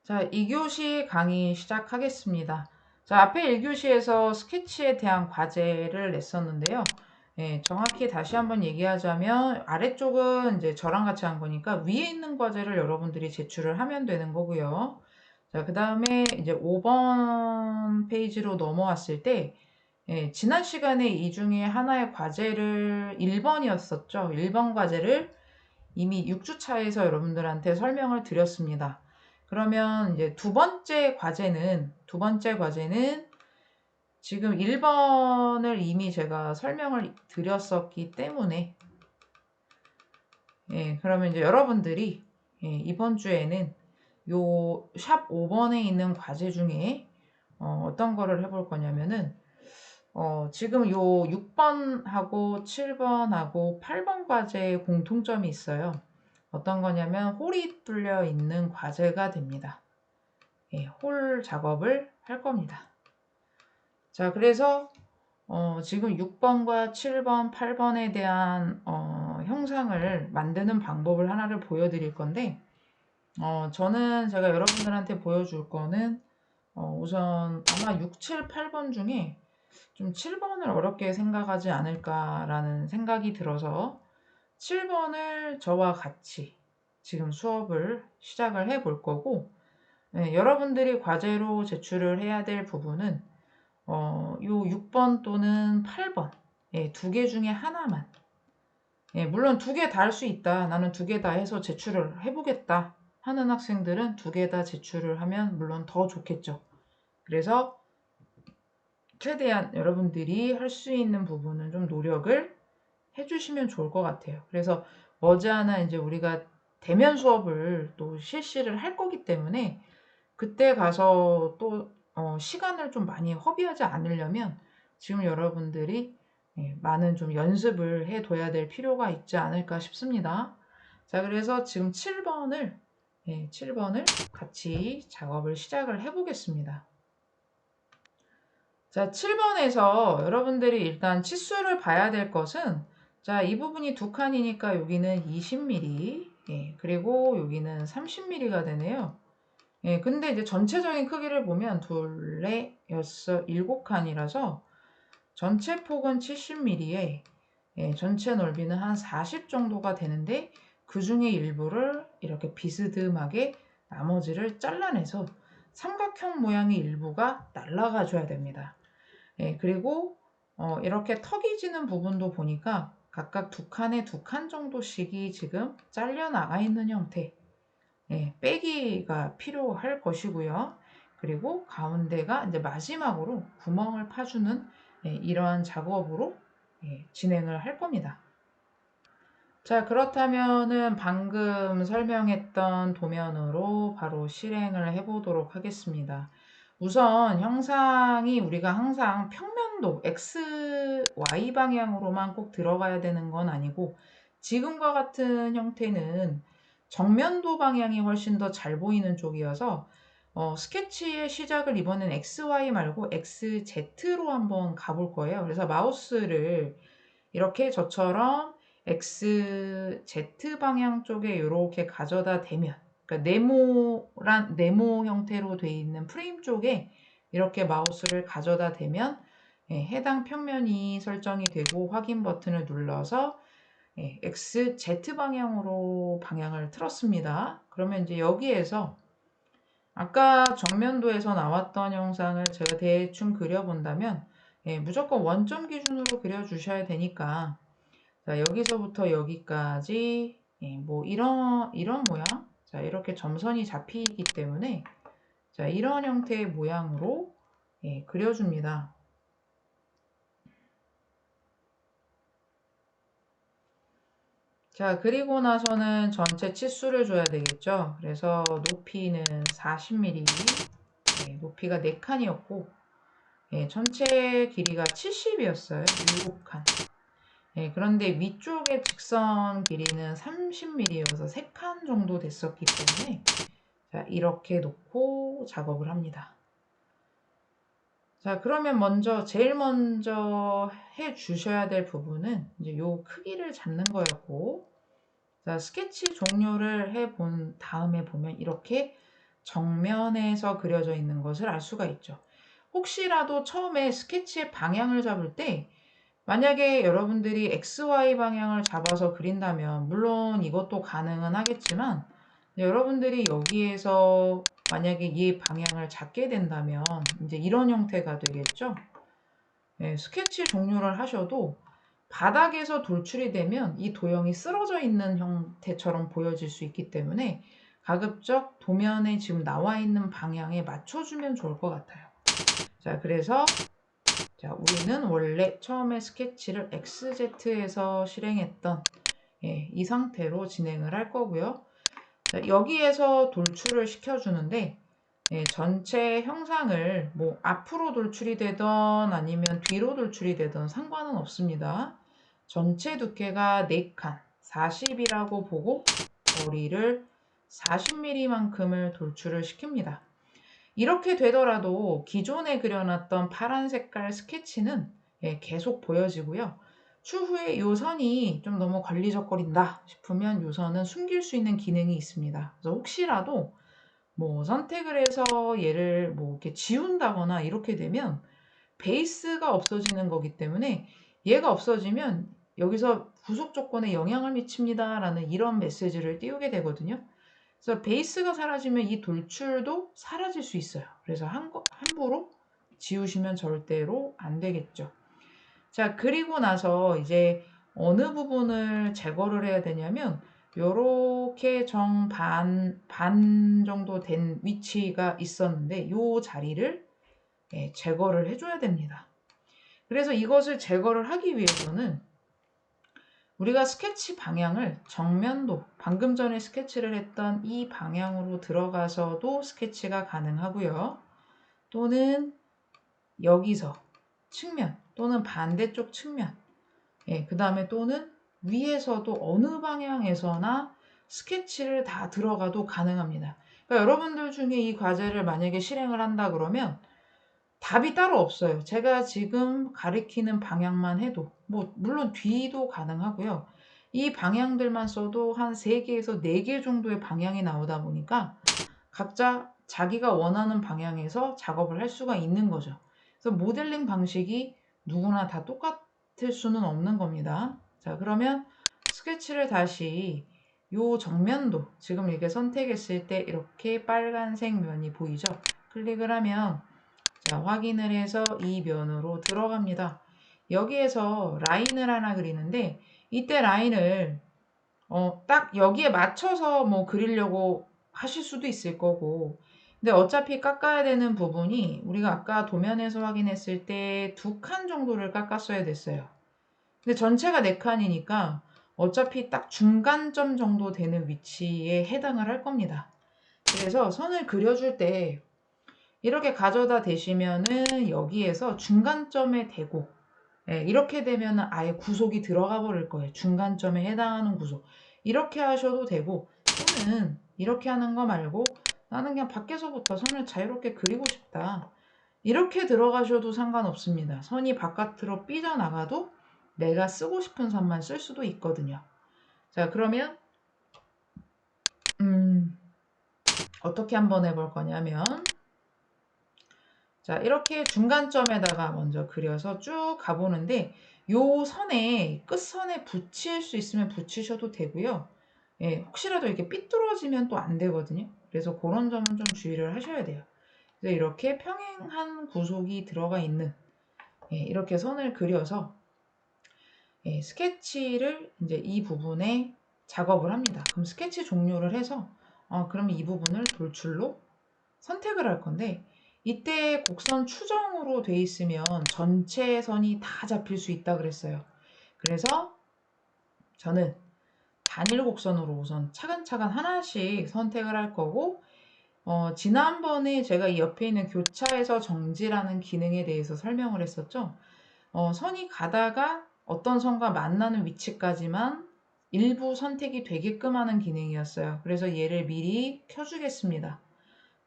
자, 2교시 강의 시작하겠습니다. 자, 앞에 1교시에서 스케치에 대한 과제를 냈었는데요. 정확히 다시 한번 얘기하자면 아래쪽은 이제 저랑 같이 한 거니까 위에 있는 과제를 여러분들이 제출을 하면 되는 거고요. 자, 그 다음에 이제 5번 페이지로 넘어왔을 때 지난 시간에 이 중에 하나의 과제를 1번이었었죠. 1번 과제를 이미 6주차에서 여러분들한테 설명을 드렸습니다. 그러면 이제 두 번째 과제는 지금 1번을 이미 제가 설명을 드렸었기 때문에 그러면 이제 여러분들이 이번 주에는 요 샵 5번에 있는 과제 중에 어떤 거를 해볼 거냐면은 지금 요 6번하고 7번하고 8번 과제의 공통점이 있어요. 어떤 거냐면 홀이 뚫려 있는 과제가 됩니다. 홀 작업을 할 겁니다. 자, 그래서 지금 6번과 7번, 8번에 대한 형상을 만드는 방법을 하나를 보여드릴 건데 저는 제가 여러분들한테 보여줄 거는 우선 아마 6, 7, 8번 중에 좀 7번을 어렵게 생각하지 않을까라는 생각이 들어서 7번을 저와 같이 지금 수업을 시작을 해 볼 거고, 여러분들이 과제로 제출을 해야 될 부분은 요 6번 또는 8번 두 개 중에 하나만, 물론 두 개 다 할 수 있다, 나는 두 개 다 해서 제출을 해보겠다 하는 학생들은 두 개 다 제출을 하면 물론 더 좋겠죠. 그래서 최대한 여러분들이 할 수 있는 부분은 좀 노력을 해주시면 좋을 것 같아요. 그래서 머지않아 이제 우리가 대면 수업을 또 실시를 할 거기 때문에 그때 가서 또 시간을 좀 많이 허비하지 않으려면 지금 여러분들이 많은 좀 연습을 해둬야 될 필요가 있지 않을까 싶습니다. 자, 그래서 지금 7번을 같이 작업을 시작을 해보겠습니다. 자, 7번에서 여러분들이 일단 치수를 봐야 될 것은, 자, 이 부분이 두 칸이니까 여기는 20mm, 그리고 여기는 30mm가 되네요. 근데 이제 전체적인 크기를 보면 둘, 넷, 여섯, 일곱 칸이라서 전체 폭은 70mm에 전체 넓이는 한 40 정도가 되는데 그 중에 일부를 이렇게 비스듬하게 나머지를 잘라내서 삼각형 모양의 일부가 날아가 줘야 됩니다. 그리고 이렇게 턱이 지는 부분도 보니까 각각 두 칸에 두 칸 정도씩이 지금 잘려 나가 있는 형태, 빼기가 필요할 것이고요. 그리고 가운데가 이제 마지막으로 구멍을 파주는 이러한 작업으로 진행을 할 겁니다. 자, 그렇다면은 방금 설명했던 도면으로 바로 실행을 해보도록 하겠습니다. 우선 형상이 우리가 항상 평면도 x, y 방향으로만 꼭 들어가야 되는 건 아니고, 지금과 같은 형태는 정면도 방향이 훨씬 더 잘 보이는 쪽이어서 스케치의 시작을 이번엔 XY 말고 XZ로 한번 가볼 거예요. 그래서 마우스를 이렇게 저처럼 XZ 방향 쪽에 이렇게 가져다 대면, 그러니까 네모 형태로 되어 있는 프레임 쪽에 이렇게 마우스를 가져다 대면 해당 평면이 설정이 되고 확인 버튼을 눌러서 XZ 방향으로 방향을 틀었습니다. 그러면 이제 여기에서 아까 정면도에서 나왔던 형상을 제가 대충 그려본다면 무조건 원점 기준으로 그려주셔야 되니까, 자, 여기서부터 여기까지 뭐 이런 모양, 자, 이렇게 점선이 잡히기 때문에 자, 이런 형태의 모양으로 그려줍니다. 자, 그리고 나서는 전체 치수를 줘야 되겠죠. 그래서 높이는 40mm, 높이가 4칸이었고 전체 길이가 70이었어요. 7칸. 그런데 위쪽의 직선 길이는 30mm여서 3칸 정도 됐었기 때문에 자, 이렇게 놓고 작업을 합니다. 자, 그러면 제일 먼저 해 주셔야 될 부분은 이제 요 크기를 잡는 거였고, 자, 스케치 종료를 해 본 다음에 보면 이렇게 정면에서 그려져 있는 것을 알 수가 있죠. 혹시라도 처음에 스케치의 방향을 잡을 때 만약에 여러분들이 XY 방향을 잡아서 그린다면 물론 이것도 가능은 하겠지만 여러분들이 여기에서 만약에 이 방향을 잡게 된다면 이제 이런 형태가 되겠죠. 네, 스케치 종료를 하셔도 바닥에서 돌출이 되면 이 도형이 쓰러져 있는 형태처럼 보여질 수 있기 때문에 가급적 도면에 지금 나와 있는 방향에 맞춰주면 좋을 것 같아요. 자, 그래서 우리는 원래 처음에 스케치를 XZ에서 실행했던 이 상태로 진행을 할 거고요. 자, 여기에서 돌출을 시켜주는데 전체 형상을 뭐 앞으로 돌출이 되든 아니면 뒤로 돌출이 되든 상관은 없습니다. 전체 두께가 4칸 40이라고 보고 거리를 40mm만큼을 돌출을 시킵니다. 이렇게 되더라도 기존에 그려놨던 파란 색깔 스케치는 계속 보여지고요. 추후에 이 선이 좀 너무 걸리적거린다 싶으면 이 선은 숨길 수 있는 기능이 있습니다. 그래서 혹시라도 뭐 선택을 해서 얘를 뭐 이렇게 지운다거나 이렇게 되면 베이스가 없어지는 거기 때문에 얘가 없어지면 여기서 구속 조건에 영향을 미칩니다 라는 이런 메시지를 띄우게 되거든요. 그래서 베이스가 사라지면 이 돌출도 사라질 수 있어요. 그래서 함부로 지우시면 절대로 안 되겠죠. 자, 그리고 나서 이제 어느 부분을 제거를 해야 되냐면 요렇게 반 정도 된 위치가 있었는데 요 자리를 제거를 해줘야 됩니다. 그래서 이것을 제거를 하기 위해서는 우리가 스케치 방향을 정면도 방금 전에 스케치를 했던 이 방향으로 들어가서도 스케치가 가능하고요. 또는 여기서 측면 또는 반대쪽 측면 그 다음에 또는 위에서도 어느 방향에서나 스케치를 다 들어가도 가능합니다. 그러니까 여러분들 중에 이 과제를 만약에 실행을 한다 그러면 답이 따로 없어요. 제가 지금 가리키는 방향만 해도 뭐 물론 뒤도 가능하고요. 이 방향들만 써도 한 3개에서 4개 정도의 방향이 나오다 보니까 각자 자기가 원하는 방향에서 작업을 할 수가 있는 거죠. 그래서 모델링 방식이 누구나 다 똑같을 수는 없는 겁니다. 자, 그러면 스케치를 다시 요 정면도 지금 이렇게 선택했을 때 이렇게 빨간색 면이 보이죠? 클릭을 하면 자, 확인을 해서 이 면으로 들어갑니다. 여기에서 라인을 하나 그리는데 이때 라인을 딱 여기에 맞춰서 뭐 그리려고 하실 수도 있을 거고 근데 어차피 깎아야 되는 부분이 우리가 아까 도면에서 확인했을 때 2칸 정도를 깎았어야 됐어요. 근데 전체가 4칸이니까 어차피 딱 중간점 정도 되는 위치에 해당을 할 겁니다. 그래서 선을 그려줄 때 이렇게 가져다 대시면은 여기에서 중간점에 대고 이렇게 되면은 아예 구속이 들어가 버릴 거예요. 중간점에 해당하는 구속. 이렇게 하셔도 되고 또는 이렇게 하는 거 말고 나는 그냥 밖에서부터 선을 자유롭게 그리고 싶다. 이렇게 들어가셔도 상관없습니다. 선이 바깥으로 삐져나가도 내가 쓰고 싶은 선만 쓸 수도 있거든요. 자, 그러면 어떻게 한번 해볼 거냐면 자, 이렇게 중간점에다가 먼저 그려서 쭉 가보는데 요 선에 끝선에 붙일 수 있으면 붙이셔도 되고요. 혹시라도 이렇게 삐뚤어지면 또 안 되거든요. 그래서 그런 점은 좀 주의를 하셔야 돼요. 그래서 이렇게 평행한 구속이 들어가 있는 이렇게 선을 그려서 스케치를 이제 이 부분에 작업을 합니다. 그럼 스케치 종료를 해서 그럼 이 부분을 돌출로 선택을 할 건데 이때 곡선 추정으로 돼 있으면 전체 선이 다 잡힐 수 있다 그랬어요. 그래서 저는 단일 곡선으로 우선 차근차근 하나씩 선택을 할 거고 지난번에 제가 이 옆에 있는 교차에서 정지라는 기능에 대해서 설명을 했었죠. 선이 가다가 어떤 선과 만나는 위치까지만 일부 선택이 되게끔 하는 기능이었어요. 그래서 얘를 미리 켜주겠습니다.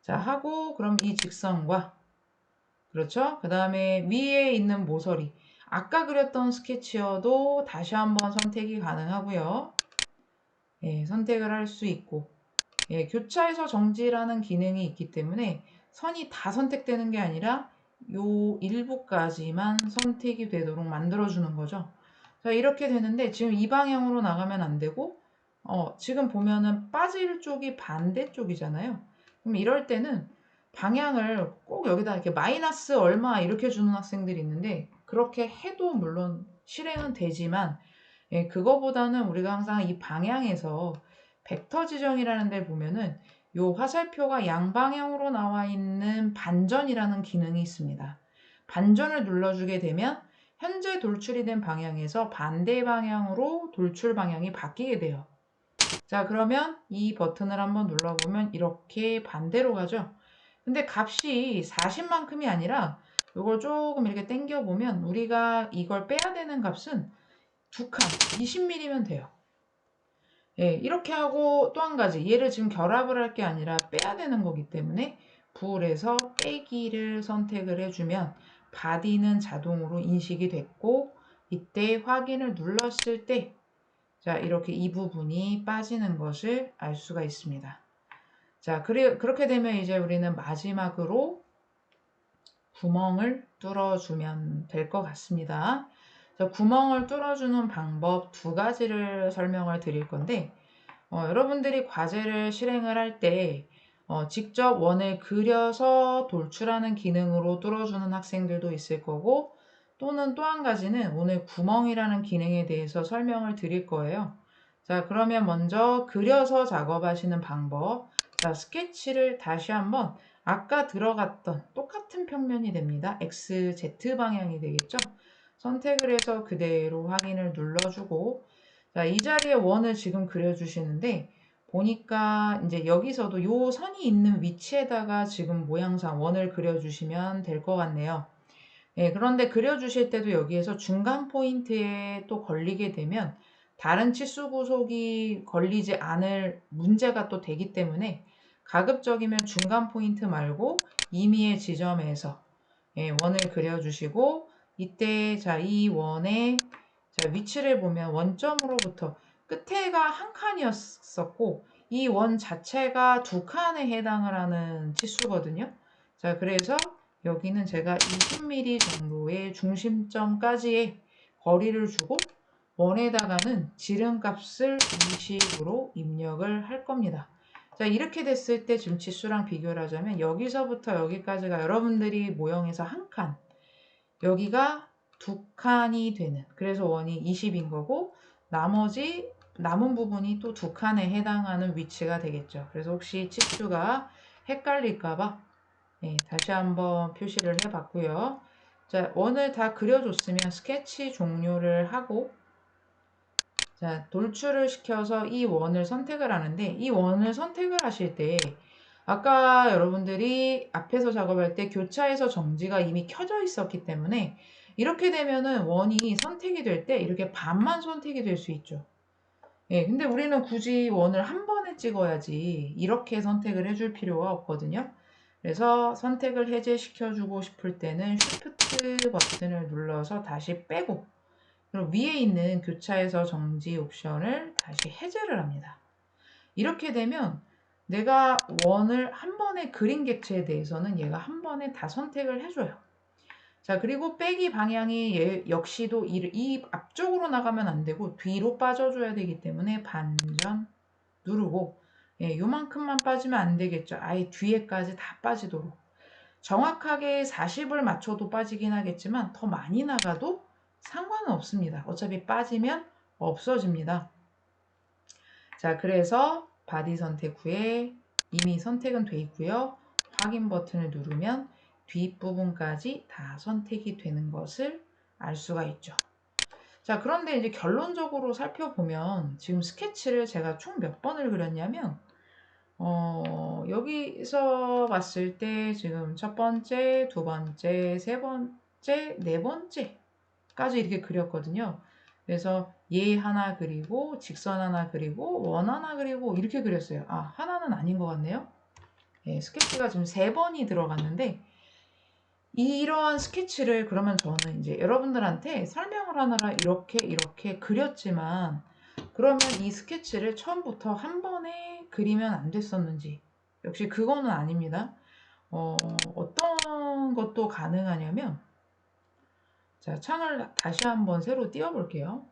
자, 하고 그럼 이 직선과 그렇죠? 그 다음에 위에 있는 모서리 아까 그렸던 스케치여도 다시 한번 선택이 가능하고요. 선택을 할 수 있고 교차에서 정지라는 기능이 있기 때문에 선이 다 선택되는 게 아니라 요 일부까지만 선택이 되도록 만들어주는 거죠. 자, 이렇게 되는데 지금 이 방향으로 나가면 안 되고 지금 보면은 빠질 쪽이 반대쪽이잖아요. 그럼 이럴 때는 방향을 꼭 여기다 이렇게 마이너스 얼마 이렇게 주는 학생들이 있는데 그렇게 해도 물론 실행은 되지만 그거보다는 우리가 항상 이 방향에서 벡터 지정이라는 데 보면은 요 화살표가 양방향으로 나와 있는 반전이라는 기능이 있습니다. 반전을 눌러주게 되면 현재 돌출이 된 방향에서 반대 방향으로 돌출 방향이 바뀌게 돼요. 자, 그러면 이 버튼을 한번 눌러보면 이렇게 반대로 가죠. 근데 값이 40만큼이 아니라 이걸 조금 이렇게 당겨 보면 우리가 이걸 빼야 되는 값은 2칸 20mm면 돼요. 이렇게 하고 또 한 가지 얘를 지금 결합을 할 게 아니라 빼야 되는 거기 때문에 불에서 빼기를 선택을 해주면 바디는 자동으로 인식이 됐고 이때 확인을 눌렀을 때 자, 이렇게 이 부분이 빠지는 것을 알 수가 있습니다. 자, 그렇게 되면 이제 우리는 마지막으로 구멍을 뚫어주면 될 것 같습니다. 자, 구멍을 뚫어주는 방법 2가지를 설명을 드릴 건데 여러분들이 과제를 실행을 할 때 직접 원을 그려서 돌출하는 기능으로 뚫어주는 학생들도 있을 거고 또는 또 한 가지는 오늘 구멍이라는 기능에 대해서 설명을 드릴 거예요. 자, 그러면 먼저 그려서 작업하시는 방법. 자, 스케치를 다시 한번 아까 들어갔던 똑같은 평면이 됩니다. X, Z 방향이 되겠죠? 선택을 해서 그대로 확인을 눌러주고 자, 이 자리에 원을 지금 그려주시는데 보니까 이제 여기서도 요 선이 있는 위치에다가 지금 모양상 원을 그려주시면 될 것 같네요. 그런데 그려주실 때도 여기에서 중간 포인트에 또 걸리게 되면 다른 치수 구속이 걸리지 않을 문제가 또 되기 때문에 가급적이면 중간 포인트 말고 임의의 지점에서 원을 그려주시고 이때 자, 이 원의 자, 위치를 보면 원점으로부터 끝에가 한 칸이었었고 이 원 자체가 2칸에 해당을 하는 치수거든요. 자, 그래서 여기는 제가 20mm 정도의 중심점까지의 거리를 주고 원에다가는 지름값을 20으로 입력을 할 겁니다. 자, 이렇게 됐을 때 지금 치수랑 비교를 하자면 여기서부터 여기까지가 여러분들이 모형에서 한 칸, 여기가 2칸이 되는, 그래서 원이 20인 거고 나머지 남은 부분이 또 2칸에 해당하는 위치가 되겠죠. 그래서 혹시 치수가 헷갈릴까봐 다시 한번 표시를 해봤고요. 자, 원을 다 그려줬으면 스케치 종료를 하고 자, 돌출을 시켜서 이 원을 선택을 하는데 이 원을 선택을 하실 때 아까 여러분들이 앞에서 작업할 때 교차에서 정지가 이미 켜져 있었기 때문에 이렇게 되면은 원이 선택이 될 때 이렇게 반만 선택이 될 수 있죠. 근데 우리는 굳이 원을 한 번에 찍어야지 이렇게 선택을 해줄 필요가 없거든요. 그래서 선택을 해제시켜주고 싶을 때는 Shift 버튼을 눌러서 다시 빼고 그럼 위에 있는 교차에서 정지 옵션을 다시 해제를 합니다. 이렇게 되면 내가 원을 한 번에 그린 객체에 대해서는 얘가 한 번에 다 선택을 해줘요. 자, 그리고 빼기 방향이 얘 역시도 이 앞쪽으로 나가면 안 되고 뒤로 빠져줘야 되기 때문에 반전 누르고 요만큼만 빠지면 안 되겠죠. 아예 뒤에까지 다 빠지도록. 정확하게 40을 맞춰도 빠지긴 하겠지만 더 많이 나가도 상관은 없습니다. 어차피 빠지면 없어집니다. 자, 그래서 바디 선택 후에 이미 선택은 돼 있고요. 확인 버튼을 누르면 뒷부분까지 다 선택이 되는 것을 알 수가 있죠. 자, 그런데 이제 결론적으로 살펴보면 지금 스케치를 제가 총 몇 번을 그렸냐면 여기서 봤을 때 지금 첫 번째, 두 번째, 세 번째, 네 번째까지 이렇게 그렸거든요. 그래서 얘 하나 그리고 직선 하나 그리고 원 하나 그리고 이렇게 그렸어요. 아, 하나는 아닌 것 같네요. 스케치가 지금 3번이 들어갔는데 이러한 스케치를 그러면 저는 이제 여러분들한테 설명을 하느라 이렇게 그렸지만 그러면 이 스케치를 처음부터 한 번에 그리면 안 됐었는지. 역시 그거는 아닙니다. 어떤 것도 가능하냐면, 자, 창을 다시 한번 새로 띄워 볼게요.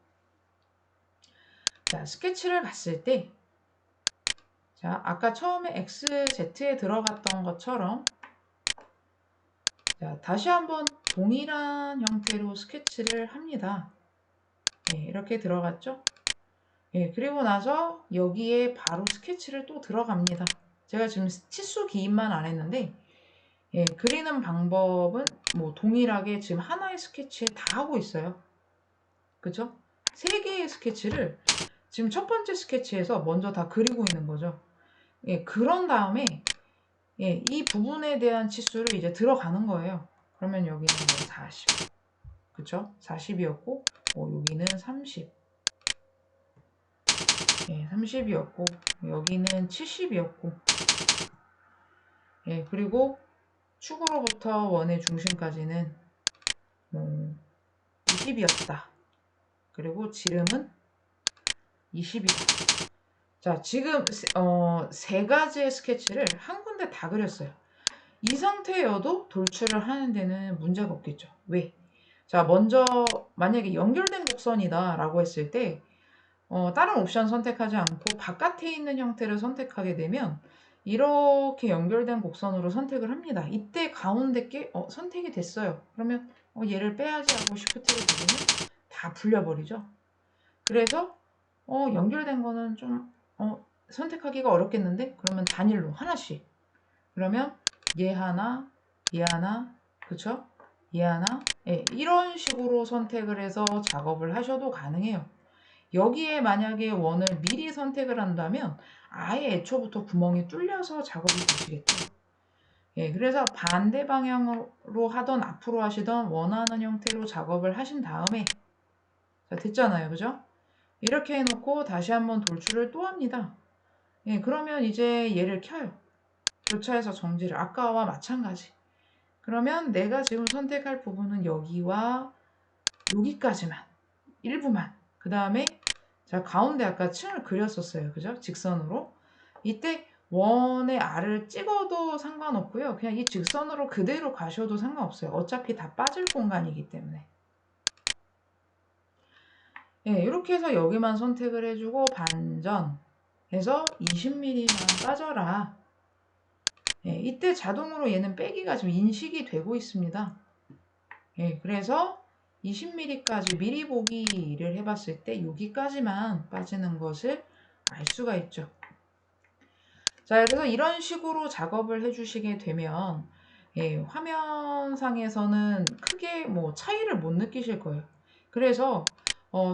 자, 스케치를 봤을 때, 자, 아까 처음에 XZ에 들어갔던 것처럼, 자, 다시 한번 동일한 형태로 스케치를 합니다. 네, 이렇게 들어갔죠? 예, 그리고 나서 여기에 바로 스케치를 또 들어갑니다. 제가 지금 치수 기입만 안 했는데, 예, 그리는 방법은 뭐 동일하게 지금 하나의 스케치에 다 하고 있어요. 그죠? 세 개의 스케치를 지금 첫 번째 스케치에서 먼저 다 그리고 있는 거죠. 예, 그런 다음에 예, 이 부분에 대한 치수를 이제 들어가는 거예요. 그러면 여기는 뭐 40, 그쵸? 40이었고, 여기는 30, 예, 30이었고, 여기는 70이었고, 예, 그리고 축으로부터 원의 중심까지는 20이었다. 그리고 지름은 20이다. 자, 지금 세 가지의 스케치를 한 군데 다 그렸어요. 이 상태여도 돌출을 하는 데는 문제가 없겠죠. 왜? 자, 먼저 만약에 연결된 곡선이다 라고 했을 때 다른 옵션 선택하지 않고 바깥에 있는 형태를 선택하게 되면 이렇게 연결된 곡선으로 선택을 합니다. 이때 가운데 게 선택이 됐어요. 그러면 얘를 빼야지 하고 시프트를 누르면 다 불려버리죠. 그래서 연결된 거는 좀 선택하기가 어렵겠는데 그러면 단일로 하나씩 그러면 얘 하나, 얘 하나, 그쵸? 얘 하나, 예, 이런 식으로 선택을 해서 작업을 하셔도 가능해요. 여기에 만약에 원을 미리 선택을 한다면 아예 애초부터 구멍이 뚫려서 작업이 되시겠죠. 예, 그래서 반대 방향으로 하던 앞으로 하시던 원하는 형태로 작업을 하신 다음에 자, 됐잖아요. 그죠? 이렇게 해놓고 다시 한번 돌출을 또 합니다. 예, 그러면 이제 얘를 켜요. 교차해서 정지를 아까와 마찬가지. 그러면 내가 지금 선택할 부분은 여기와 여기까지만 일부만 그 다음에 자 가운데 아까 층을 그렸었어요. 그죠? 직선으로 이때 원의 알을 찍어도 상관없고요. 그냥 이 직선으로 그대로 가셔도 상관없어요. 어차피 다 빠질 공간이기 때문에 예, 이렇게 해서 여기만 선택을 해주고 반전 해서 20mm만 빠져라. 예, 이때 자동으로 얘는 빼기가 지금 인식이 되고 있습니다. 예, 그래서 20mm까지 미리 보기를 해봤을 때 여기까지만 빠지는 것을 알 수가 있죠. 자, 그래서 이런 식으로 작업을 해주시게 되면 예, 화면상에서는 크게 뭐 차이를 못 느끼실 거예요. 그래서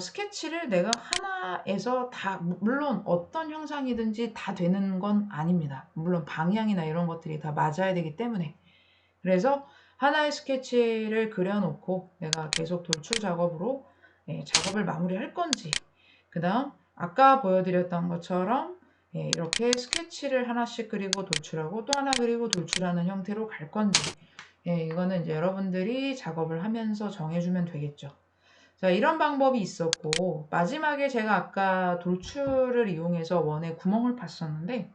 스케치를 내가 하나에서 다 물론 어떤 형상이든지 다 되는 건 아닙니다. 물론 방향이나 이런 것들이 다 맞아야 되기 때문에 그래서 하나의 스케치를 그려놓고 내가 계속 돌출 작업으로 작업을 마무리할 건지 그 다음 아까 보여드렸던 것처럼 이렇게 스케치를 하나씩 그리고 돌출하고 또 하나 그리고 돌출하는 형태로 갈 건지 이거는 이제 여러분들이 작업을 하면서 정해주면 되겠죠. 자, 이런 방법이 있었고 마지막에 제가 아까 돌출을 이용해서 원에 구멍을 팠었는데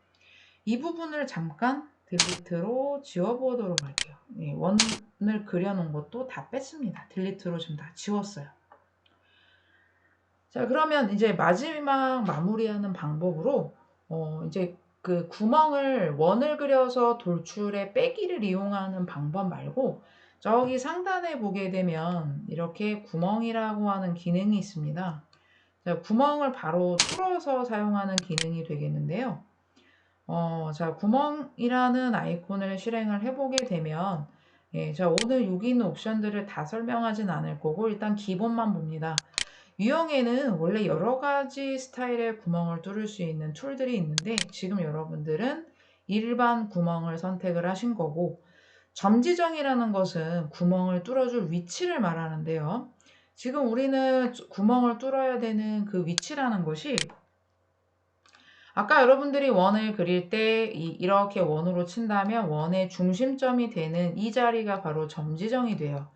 이 부분을 잠깐 딜리트로 지워보도록 할게요. 원을 그려놓은 것도 다 뺐습니다. 딜리트로 지금 다 지웠어요. 자, 그러면 이제 마지막 마무리하는 방법으로 이제 그 구멍을 원을 그려서 돌출에 빼기를 이용하는 방법 말고 저기 상단에 보게 되면 이렇게 구멍이라고 하는 기능이 있습니다. 자, 구멍을 바로 뚫어서 사용하는 기능이 되겠는데요. 자, 구멍이라는 아이콘을 실행을 해보게 되면 자, 오늘 여기 있는 옵션들을 다 설명하진 않을 거고 일단 기본만 봅니다. 유형에는 원래 여러 가지 스타일의 구멍을 뚫을 수 있는 툴들이 있는데 지금 여러분들은 일반 구멍을 선택을 하신 거고 점지정이라는 것은 구멍을 뚫어줄 위치를 말하는데요. 지금 우리는 구멍을 뚫어야 되는 그 위치라는 것이 아까 여러분들이 원을 그릴 때 이렇게 원으로 친다면 원의 중심점이 되는 이 자리가 바로 점지정이 돼요.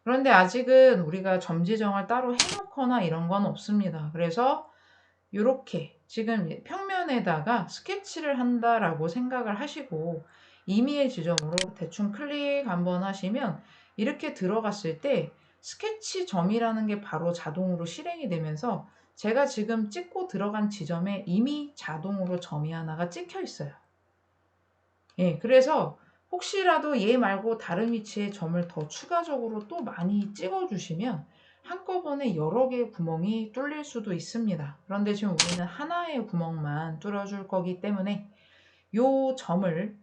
그런데 아직은 우리가 점지정을 따로 해놓거나 이런 건 없습니다. 그래서 이렇게 지금 평면에 화면에다가 스케치를 한다라고 생각을 하시고 임의의 지점으로 대충 클릭 한번 하시면 이렇게 들어갔을 때 스케치 점이라는 게 바로 자동으로 실행이 되면서 제가 지금 찍고 들어간 지점에 이미 자동으로 점이 하나가 찍혀 있어요. 예, 그래서 혹시라도 얘 말고 다른 위치에 점을 더 추가적으로 또 많이 찍어 주시면 한꺼번에 여러 개의 구멍이 뚫릴 수도 있습니다. 그런데 지금 우리는 하나의 구멍만 뚫어줄 거기 때문에 요 점을,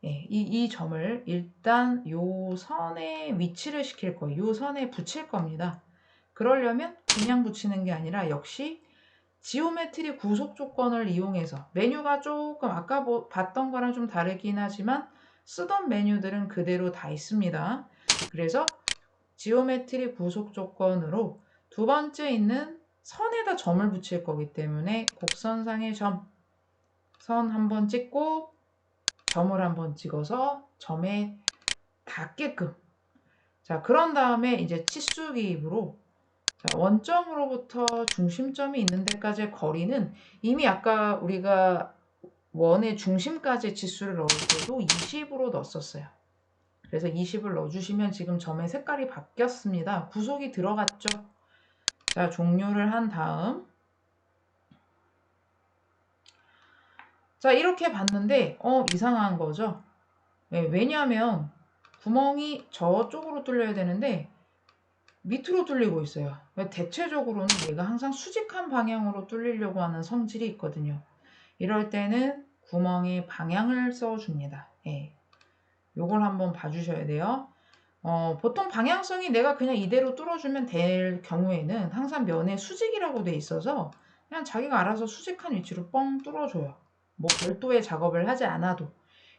예, 이 점을 일단 요 선에 위치를 시킬 거예요. 요 선에 붙일 겁니다. 그러려면 그냥 붙이는 게 아니라 역시 지오메트리 구속 조건을 이용해서 메뉴가 조금 아까 봤던 거랑 좀 다르긴 하지만 쓰던 메뉴들은 그대로 다 있습니다. 그래서 지오메트리 구속 조건으로 두 번째 있는 선에다 점을 붙일 거기 때문에 곡선상의 점, 선 한번 찍고 점을 한번 찍어서 점에 닿게끔. 자, 그런 다음에 이제 치수 기입으로 원점으로부터 중심점이 있는 데까지의 거리는 이미 아까 우리가 원의 중심까지 치수를 넣을 때도 20으로 넣었었어요. 그래서 20을 넣어주시면 지금 점의 색깔이 바뀌었습니다. 구속이 들어갔죠. 자, 종료를 한 다음 자, 이렇게 봤는데 이상한 거죠. 네, 왜냐하면 구멍이 저쪽으로 뚫려야 되는데 밑으로 뚫리고 있어요. 대체적으로는 얘가 항상 수직한 방향으로 뚫리려고 하는 성질이 있거든요. 이럴 때는 구멍의 방향을 써줍니다. 예. 요걸 한번 봐주셔야 돼요. 보통 방향성이 내가 그냥 이대로 뚫어주면 될 경우에는 항상 면에 수직이라고 돼 있어서 그냥 자기가 알아서 수직한 위치로 뻥 뚫어줘요. 뭐 별도의 작업을 하지 않아도.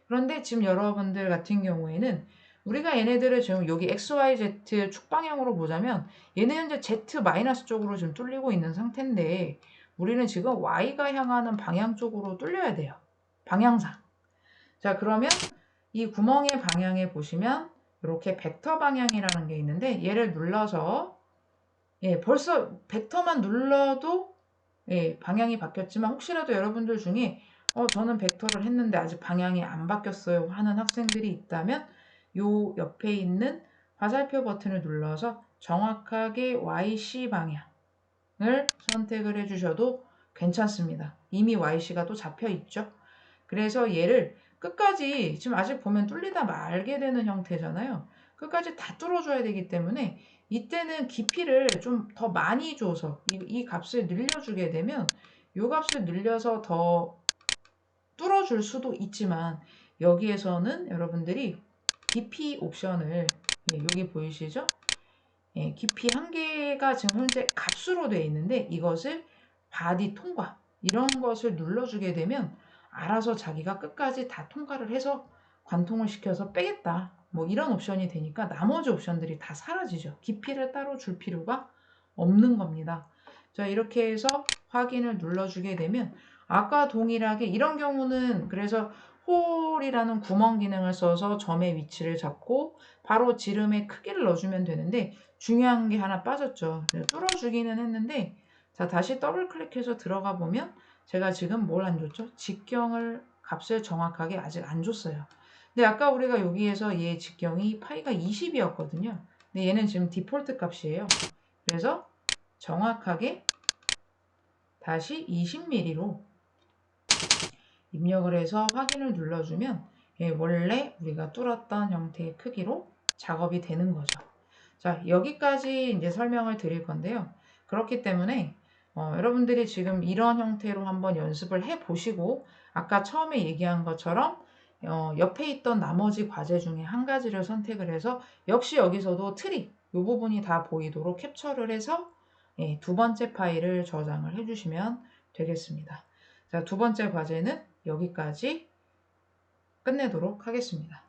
그런데 지금 여러분들 같은 경우에는 우리가 얘네들을 지금 여기 XYZ 축 방향으로 보자면 얘는 현재 Z 마이너스 쪽으로 지금 뚫리고 있는 상태인데 우리는 지금 Y가 향하는 방향 쪽으로 뚫려야 돼요. 방향상. 자, 그러면 이 구멍의 방향에 보시면 이렇게 벡터 방향이라는 게 있는데 얘를 눌러서 예, 벌써 벡터만 눌러도 예, 방향이 바뀌었지만 혹시라도 여러분들 중에 저는 벡터를 했는데 아직 방향이 안 바뀌었어요 하는 학생들이 있다면 요 옆에 있는 화살표 버튼을 눌러서 정확하게 YC 방향을 선택을 해주셔도 괜찮습니다. 이미 YC가 또 잡혀 있죠. 그래서 얘를 끝까지 지금 아직 보면 뚫리다 말게 되는 형태잖아요. 끝까지 다 뚫어줘야 되기 때문에 이때는 깊이를 좀 더 많이 줘서 이 값을 늘려주게 되면 이 값을 늘려서 더 뚫어줄 수도 있지만 여기에서는 여러분들이 깊이 옵션을 예, 여기 보이시죠? 예, 깊이 한계가 지금 현재 값수로 되어 있는데 이것을 바디 통과 이런 것을 눌러주게 되면 알아서 자기가 끝까지 다 통과를 해서 관통을 시켜서 빼겠다. 뭐 이런 옵션이 되니까 나머지 옵션들이 다 사라지죠. 깊이를 따로 줄 필요가 없는 겁니다. 자, 이렇게 해서 확인을 눌러주게 되면 아까 동일하게 이런 경우는 그래서 홀이라는 구멍 기능을 써서 점의 위치를 잡고 바로 지름의 크기를 넣어주면 되는데 중요한 게 하나 빠졌죠. 뚫어주기는 했는데 자, 다시 더블 클릭해서 들어가 보면 제가 지금 뭘 안 줬죠? 직경을 값을 정확하게 아직 안 줬어요. 근데 아까 우리가 여기에서 얘 직경이 파이가 20이었거든요. 근데 얘는 지금 디폴트 값이에요. 그래서 정확하게 다시 20mm로 입력을 해서 확인을 눌러주면 원래 우리가 뚫었던 형태의 크기로 작업이 되는 거죠. 자, 여기까지 이제 설명을 드릴 건데요. 그렇기 때문에 여러분들이 지금 이런 형태로 한번 연습을 해 보시고 아까 처음에 얘기한 것처럼 옆에 있던 나머지 과제 중에 한 가지를 선택을 해서 역시 여기서도 트리 이 부분이 다 보이도록 캡처를 해서 두 번째 파일을 저장을 해주시면 되겠습니다. 자, 두 번째 과제는 여기까지 끝내도록 하겠습니다.